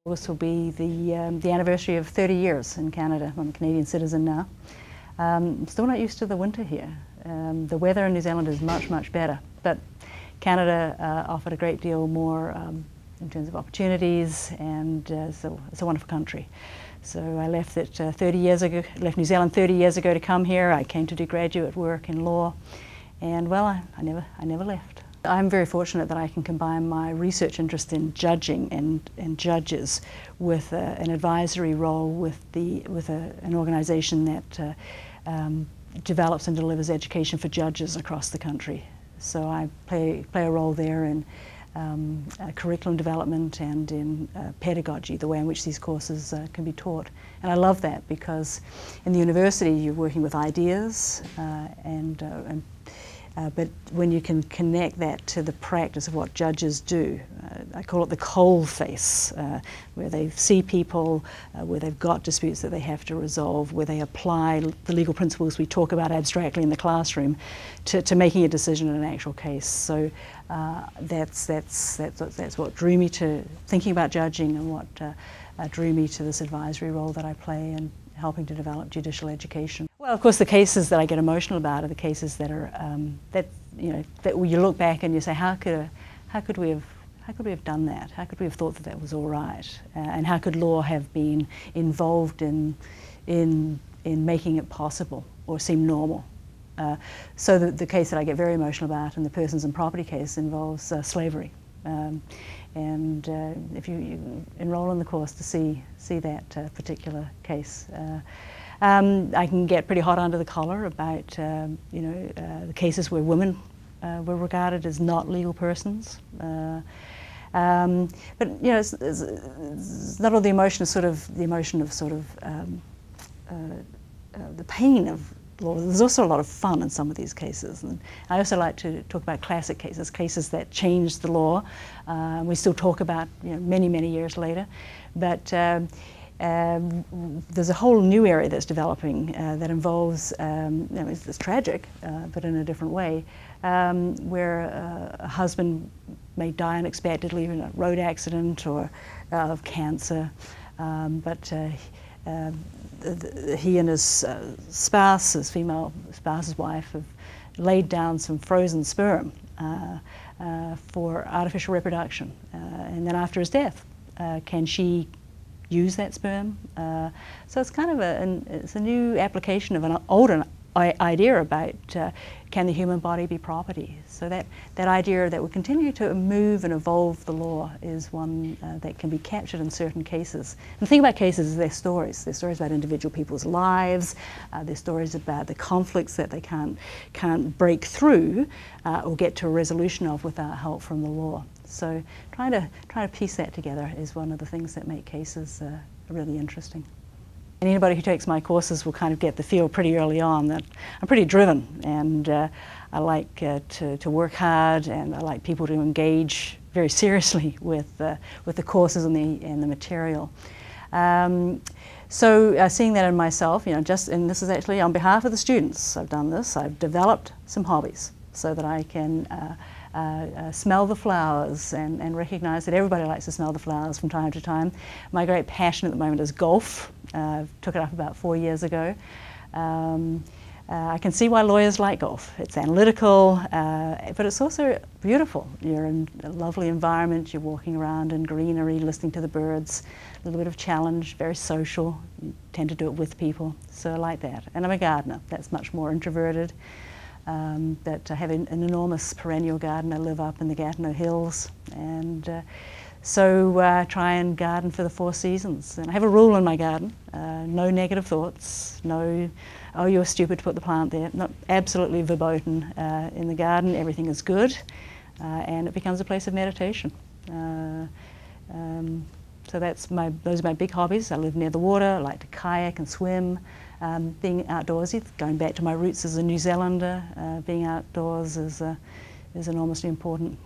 This will be the anniversary of 30 years in Canada. I'm a Canadian citizen now. Still not used to the winter here. The weather in New Zealand is much, much better, but Canada offered a great deal more in terms of opportunities, and so it's a wonderful country. So I left it 30 years ago. Left New Zealand 30 years ago to come here. I came to do graduate work in law, and well, I never left. I'm very fortunate that I can combine my research interest in judging and judges with an advisory role with an organisation that develops and delivers education for judges across the country. So I play a role there in curriculum development and in pedagogy, the way in which these courses can be taught. And I love that because in the university you're working with ideas but when you can connect that to the practice of what judges do, I call it the cold face, where they see people, where they've got disputes that they have to resolve, where they apply the legal principles we talk about abstractly in the classroom to making a decision in an actual case. So that's what drew me to thinking about judging, and what drew me to this advisory role that I play in helping to develop judicial education. Well, of course, the cases that I get emotional about are the cases that are that you look back and you say, how could we have done that? How could we have thought that that was all right? And how could law have been involved in making it possible or seem normal? So the case that I get very emotional about, and the persons and property case, involves slavery. And if you enroll in the course to see that particular case, I can get pretty hot under the collar about the cases where women were regarded as not legal persons. But it's not all the emotion. Is the emotion of the pain of law. There's also a lot of fun in some of these cases, and I also like to talk about classic cases that changed the law. We still talk about many years later, but there's a whole new area that's developing that involves it's tragic, but in a different way, where a husband may die unexpectedly in a road accident or of cancer, but he and his spouse, his female spouse's wife, have laid down some frozen sperm for artificial reproduction. And then after his death, can she use that sperm? So it's kind of it's a new application of an older idea about can the human body be property? So that idea that will continue to move and evolve the law is one that can be captured in certain cases. And the thing about cases is they're stories. They're stories about individual people's lives. They're stories about the conflicts that they can't break through or get to a resolution of without help from the law. So trying to piece that together is one of the things that make cases really interesting. And anybody who takes my courses will kind of get the feel pretty early on that I'm pretty driven, and I like to work hard, and I like people to engage very seriously with the courses and the material. So seeing that in myself, and this is actually on behalf of the students. I've done this. I've developed some hobbies so that I can smell the flowers and recognize that everybody likes to smell the flowers from time to time. My great passion at the moment is golf. Took it up about 4 years ago. I can see why lawyers like golf. It's analytical, but it's also beautiful. You're in a lovely environment, you're walking around in greenery, listening to the birds, a little bit of challenge, very social. You tend to do it with people, so I like that. And I'm a gardener. That's much more introverted. But I have an enormous perennial garden. I live up in the Gatineau Hills, and so try and garden for the 4 seasons. And I have a rule in my garden: no negative thoughts, no, oh, you're stupid to put the plant there. Not absolutely verboten in the garden. Everything is good, and it becomes a place of meditation. So those are my big hobbies. I live near the water. I like to kayak and swim. Being outdoorsy, going back to my roots as a New Zealander, being outdoors is enormously important.